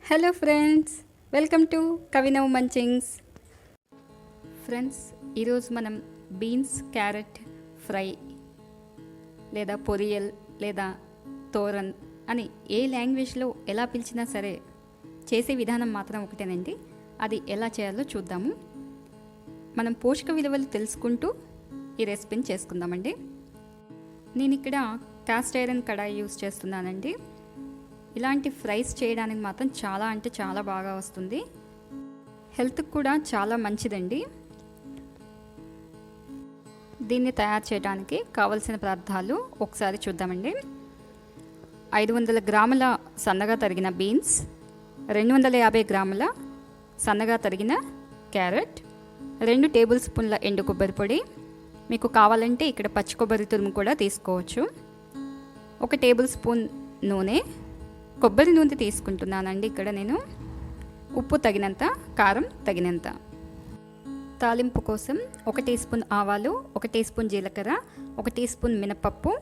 Hello friends, welcome to Kavinav munchings. Friends, ఈరోజు మనం beans carrot fry లేదా పొరియల్ లేదా తోరన్ అని ఏ లాంగ్వేజ్లో ఎలా పిలిచినా సరే చేసే విధానం మాత్రం ఒకటేనండి. అది ఎలా చేయాలో చూద్దాము. మనం పోషక విలువలు తెలుసుకుంటూ ఈ రెసిపీని చేసుకుందామండి. నేను ఇక్కడ కాస్ట్ ఐరన్ కడాయి యూస్ చేస్తున్నానండి. ఇలాంటి ఫ్రైస్ చేయడానికి మాత్రం చాలా అంటే చాలా బాగా వస్తుంది. హెల్త్కి కూడా చాలా మంచిదండి. దీన్ని తయారు చేయడానికి కావలసిన పదార్థాలు ఒకసారి చూద్దామండి. 500 గ్రాముల సన్నగా తరిగిన బీన్స్, 250 గ్రాముల సన్నగా తరిగిన క్యారెట్, 2 టేబుల్ స్పూన్ల ఎండు కొబ్బరి పొడి, మీకు కావాలంటే ఇక్కడ పచ్చి కొబ్బరి తురుము కూడా తీసుకోవచ్చు, 1 టేబుల్ స్పూన్ నూనె, కొబ్బరి నూనె తీసుకుంటున్నానండి ఇక్కడ నేను, ఉప్పు తగినంత, కారం తగినంత. తాలింపు కోసం 1 టీ స్పూన్ ఆవాలు, 1 టీ స్పూన్ జీలకర్ర, 1 టీ స్పూన్ మినపప్పు,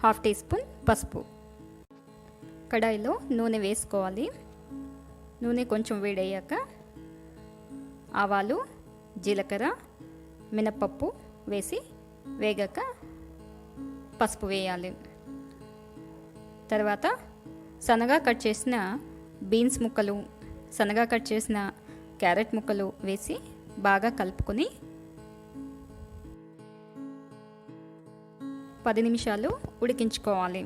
1/2 టీ స్పూన్ పసుపు. కడాయిలో నూనె వేసుకోవాలి. నూనె కొంచెం వేడయ్యాక ఆవాలు, జీలకర్ర, మినపప్పు వేసి వేగాక పసుపు వేయాలి. తర్వాత సన్నగా కట్ చేసిన బీన్స్ ముక్కలు, సన్నగా కట్ చేసిన క్యారెట్ ముక్కలు వేసి బాగా కలుపుకొని 10 నిమిషాలు ఉడికించుకోవాలి.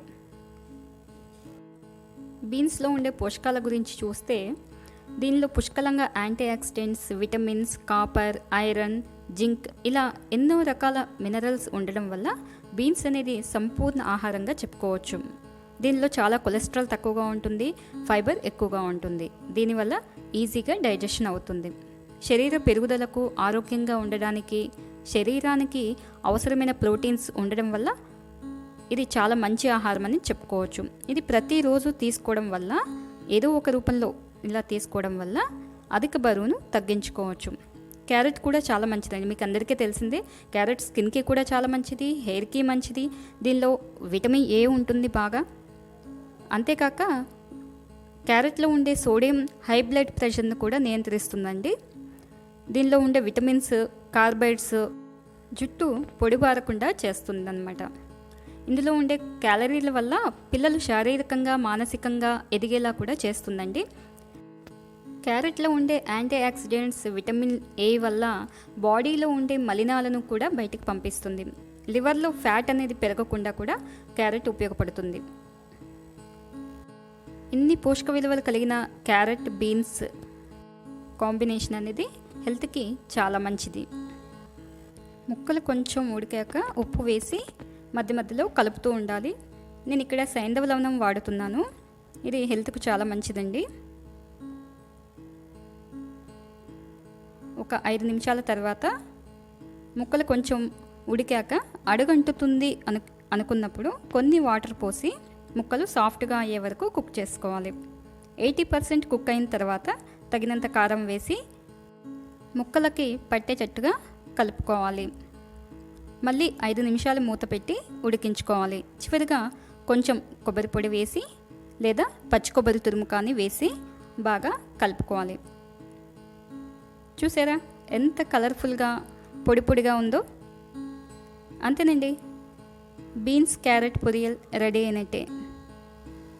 బీన్స్లో ఉండే పోషకాల గురించి చూస్తే దీనిలో పుష్కలంగా antioxidants, vitamins, copper, iron, zinc ఇలా ఎన్నో రకాల మినరల్స్ ఉండడం వల్ల బీన్స్ అనేది సంపూర్ణ ఆహారంగా చెప్పుకోవచ్చు. దీనిలో చాలా కొలెస్ట్రాల్ తక్కువగా ఉంటుంది, ఫైబర్ ఎక్కువగా ఉంటుంది. దీనివల్ల ఈజీగా డైజెషన్ అవుతుంది. శరీర పెరుగుదలకు, ఆరోగ్యంగా ఉండడానికి, శరీరానికి అవసరమైన ప్రోటీన్స్ ఉండడం వల్ల ఇది చాలా మంచి ఆహారం అని చెప్పుకోవచ్చు. ఇది ప్రతిరోజు తీసుకోవడం వల్ల, ఏదో ఒక రూపంలో ఇలా తీసుకోవడం వల్ల అధిక బరువును తగ్గించుకోవచ్చు. క్యారెట్ కూడా చాలా మంచిదండి. మీకు అందరికీ తెలిసిందే, క్యారెట్ స్కిన్కి కూడా చాలా మంచిది, హెయిర్కి మంచిది. దీనిలో విటమిన్ ఏ ఉంటుంది బాగా. అంతేకాక క్యారెట్లో ఉండే సోడియం హై బ్లడ్ ప్రెషర్ను కూడా నియంత్రిస్తుందండి. దీనిలో ఉండే విటమిన్స్, కార్బైడ్స్ జుట్టు పొడిబారకుండా చేస్తుందన్నమాట. ఇందులో ఉండే క్యాలరీల వల్ల పిల్లలు శారీరకంగా, మానసికంగా ఎదిగేలా కూడా చేస్తుందండి. క్యారెట్లో ఉండే యాంటీ ఆక్సిడెంట్స్, విటమిన్ ఏ వల్ల బాడీలో ఉండే మలినాలను కూడా బయటికి పంపిస్తుంది. లివర్లో ఫ్యాట్ అనేది పెరగకుండా కూడా క్యారెట్ ఉపయోగపడుతుంది. ఇన్ని పోషక విలువలు కలిగిన క్యారెట్ బీన్స్ కాంబినేషన్ అనేది హెల్త్కి చాలా మంచిది. ముక్కలు కొంచెం ఉడికాక ఉప్పు వేసి మధ్య మధ్యలో కలుపుతూ ఉండాలి. నేను ఇక్కడ సైంధవ లవణం వాడుతున్నాను. ఇది హెల్త్కు చాలా మంచిదండి. ఒక 5 నిమిషాల తర్వాత ముక్కలు కొంచెం ఉడికాక అడుగంటుతుంది అనుకున్నప్పుడు కొన్ని వాటర్ పోసి ముక్కలు సాఫ్ట్గా అయ్యే వరకు కుక్ చేసుకోవాలి. 80% కుక్ అయిన తర్వాత తగినంత కారం వేసి ముక్కలకి పట్టేటట్టుగా కలుపుకోవాలి. మళ్ళీ 5 నిమిషాలు మూత పెట్టి ఉడికించుకోవాలి. చివరిగా కొంచెం కొబ్బరి పొడి వేసి లేదా పచ్చి కొబ్బరి తురుము కానీ వేసి బాగా కలుపుకోవాలి. చూసారా ఎంత కలర్ఫుల్గా పొడి పొడిగా ఉందో. అంతేనండి, బీన్స్ క్యారెట్ పొరియల్ రెడీ అయినట్టే.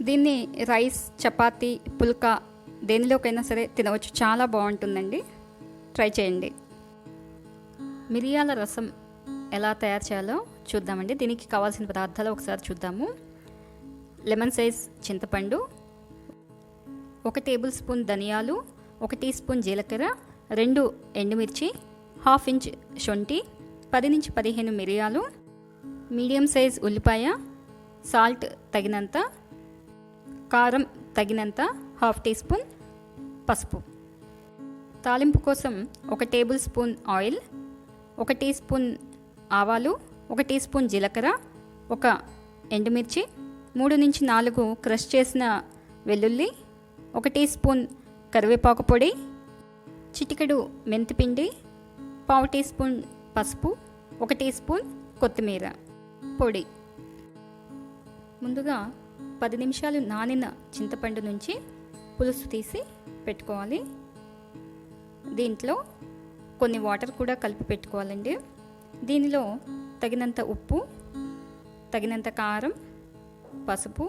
దీన్ని రైస్, చపాతీ, పుల్కా దేనిలోకైనా సరే తినవచ్చు. చాలా బాగుంటుందండి. ట్రై చేయండి. మిరియాల రసం ఎలా తయారు చేయాలో చూద్దామండి. దీనికి కావాల్సిన పదార్థాలు ఒకసారి చూద్దాము. లెమన్ సైజ్ చింతపండు, 1 టేబుల్ స్పూన్ ధనియాలు, 1 టీ స్పూన్ జీలకర్ర, 2 ఎండుమిర్చి, 1/2 ఇంచ్ శొంఠి, 10 నుంచి 15 మిరియాలు, మీడియం సైజ్ ఉల్లిపాయ, సాల్ట్ తగినంత, కారం తగినంత, 1/2 టీ స్పూన్ పసుపు. తాలింపు కోసం 1 tablespoon oil, 1 teaspoon ఆవాలు, 1 టీ స్పూన్ జీలకర్ర, 1 ఎండుమిర్చి, 3 నుంచి 4 క్రష్ చేసిన వెల్లుల్లి, 1 టీ స్పూన్ కరివేపాకు పొడి, చిటికెడు మెంతిపిండి, 1/2 టీ స్పూన్ పసుపు, 1 టీ స్పూన్ కొత్తిమీర పొడి. ముందుగా 10 నిమిషాలు నానిన చింతపండు నుంచి పులుసు తీసి పెట్టుకోవాలి. దీంట్లో కొన్ని వాటర్ కూడా కలిపి పెట్టుకోవాలండి. దీనిలో తగినంత ఉప్పు, తగినంత కారం, పసుపు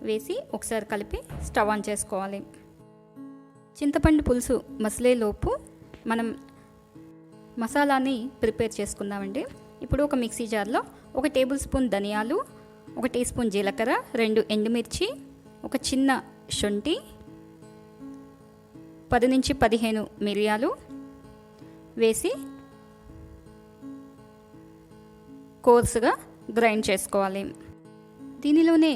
వేసి ఒకసారి కలిపి స్టవ్ ఆన్ చేసుకోవాలి. చింతపండు పులుసు మసిలేలోపు మనం మసాలాని ప్రిపేర్ చేసుకుందామండి. ఇప్పుడు ఒక మిక్సీ జార్లో 1 టేబుల్ స్పూన్ ధనియాలు, 1 టీ స్పూన్ జీలకర్ర, 2 ఎండుమిర్చి, ఒక చిన్న శొంఠి, 10 నుంచి 15 మిరియాలు వేసి కోర్సుగా గ్రైండ్ చేసుకోవాలి. దీనిలోనే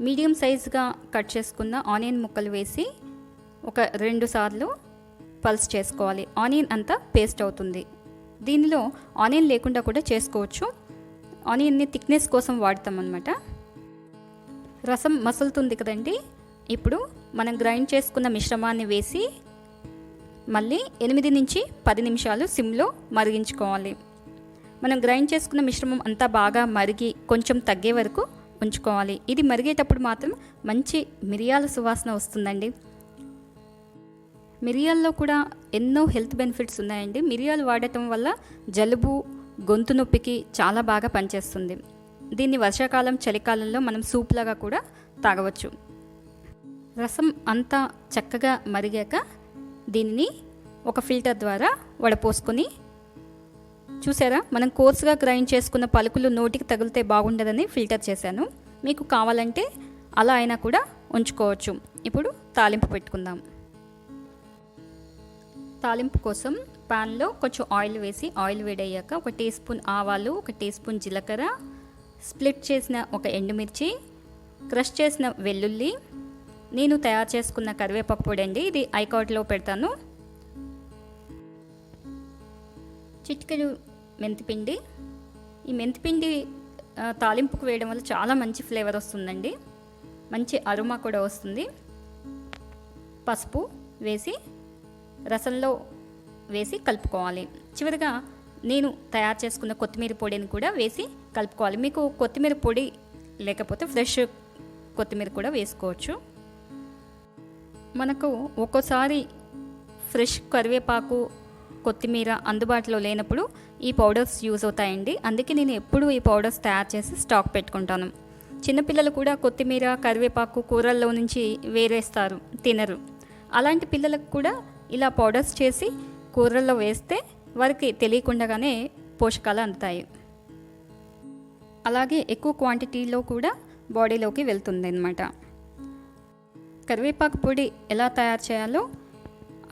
మీడియం సైజుగా కట్ చేసుకున్న ఆనియన్ ముక్కలు వేసి ఒక 2 సార్లు పల్స్ చేసుకోవాలి. ఆనియన్ అంతా పేస్ట్ అవుతుంది. దీనిలో ఆనియన్ లేకుండా కూడా చేసుకోవచ్చు. ఆనియన్ని థిక్నెస్ కోసం వాడతాం అన్నమాట. రసం మసులుతుంది కదండి. ఇప్పుడు మనం గ్రైండ్ చేసుకున్న మిశ్రమాన్ని వేసి మళ్ళీ 8 నుంచి 10 నిమిషాలు సిమ్లో మరిగించుకోవాలి. మనం గ్రైండ్ చేసుకున్న మిశ్రమం అంతా బాగా మరిగి కొంచెం తగ్గే వరకు ఉంచుకోవాలి. ఇది మరిగేటప్పుడు మాత్రం మంచి మిరియాల సువాసన వస్తుందండి. మిరియాల్లో కూడా ఎన్నో హెల్త్ బెనిఫిట్స్ ఉన్నాయండి. మిరియాలు వాడటం వల్ల జలుబు, గొంతు నొప్పికి చాలా బాగా పనిచేస్తుంది. దీన్ని వర్షాకాలం, చలికాలంలో మనం సూప్ లాగా కూడా తాగవచ్చు. రసం అంతా చక్కగా మరిగాక దీనిని ఒక ఫిల్టర్ ద్వారా వడపోసుకొని, చూసారా, మనం కోర్సుగా గ్రైండ్ చేసుకున్న పలుకులు నోటికి తగిలితే బాగుండదని ఫిల్టర్ చేశాను. మీకు కావాలంటే అలా అయినా కూడా ఉంచుకోవచ్చు. ఇప్పుడు తాలింపు పెట్టుకుందాం. తాలింపు కోసం పాన్లో కొంచెం ఆయిల్ వేసి, ఆయిల్ వేడయ్యాక 1 టీ స్పూన్ ఆవాలు, 1 టీ స్పూన్ జీలకర్ర, స్ప్లిట్ చేసిన 1 ఎండుమిర్చి, క్రష్ చేసిన వెల్లుల్లి, నేను తయారు చేసుకున్న కరివేపాకు పొడి అండి, ఇది ఐకాట్లో పెడతాను, చిటికెడు మెంతిపిండి. ఈ మెంతిపిండి తాలింపుకు వేయడం వల్ల చాలా మంచి ఫ్లేవర్ వస్తుందండి, మంచి అరోమా కూడా వస్తుంది. పసుపు వేసి రసంలో వేసి కలుపుకోవాలి. చివరిగా నేను తయారు చేసుకున్న కొత్తిమీర పొడిని కూడా వేసి కలుపుకోవాలి. మీకు కొత్తిమీర పొడి లేకపోతే ఫ్రెష్ కొత్తిమీర కూడా వేసుకోవచ్చు. మనకు ఒక్కోసారి ఫ్రెష్ కరివేపాకు, కొత్తిమీర అందుబాటులో లేనప్పుడు ఈ పౌడర్స్ యూజ్ అవుతాయండి. అందుకే నేను ఎప్పుడూ ఈ పౌడర్స్ తయారు చేసి స్టాక్ పెట్టుకుంటాను. చిన్నపిల్లలు కూడా కొత్తిమీర, కరివేపాకు కూరల్లో నుంచి వేరేస్తారు, తినరు. అలాంటి పిల్లలకు కూడా ఇలా పౌడర్స్ చేసి కూరల్లో వేస్తే వారికి తెలియకుండానే పోషకాలు అందుతాయి. అలాగే ఎక్కువ క్వాంటిటీలో కూడా బాడీలోకి వెళ్తుంది అన్నమాట. కరివేపాకు పొడి ఎలా తయారు చేయాలో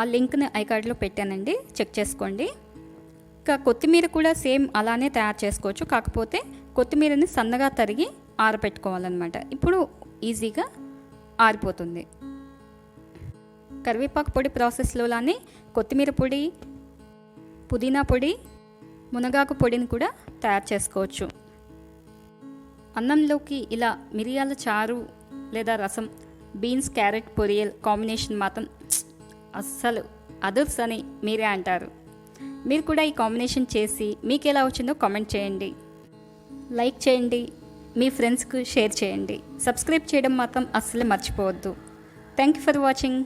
ఆ లింక్ని ఐకార్డ్లో పెట్టానండి, చెక్ చేసుకోండి. ఇంకా కొత్తిమీర కూడా సేమ్ అలానే తయారు చేసుకోవచ్చు. కాకపోతే కొత్తిమీరని సన్నగా తరిగి ఆరబెట్టుకోవాలన్నమాట. ఇప్పుడు ఈజీగా ఆరిపోతుంది. కరివేపాకు పొడి ప్రాసెస్లోలానే కొత్తిమీర పొడి, పుదీనా పొడి, మునగాకు పొడిని కూడా తయారు చేసుకోవచ్చు. అన్నంలోకి ఇలా మిరియాల చారు లేదా రసం, బీన్స్ క్యారెట్ పొరియల్ కాంబినేషన్ మాత్రం అస్సలు అదుర్స్ అని మీరే అంటారు. మీరు కూడా ఈ కాంబినేషన్ చేసి మీకు ఎలా వచ్చిందో కామెంట్ చేయండి, లైక్ చేయండి, మీ ఫ్రెండ్స్కు షేర్ చేయండి. సబ్స్క్రైబ్ చేయడం మాత్రం అస్సలు మర్చిపోవద్దు. Thank you for watching.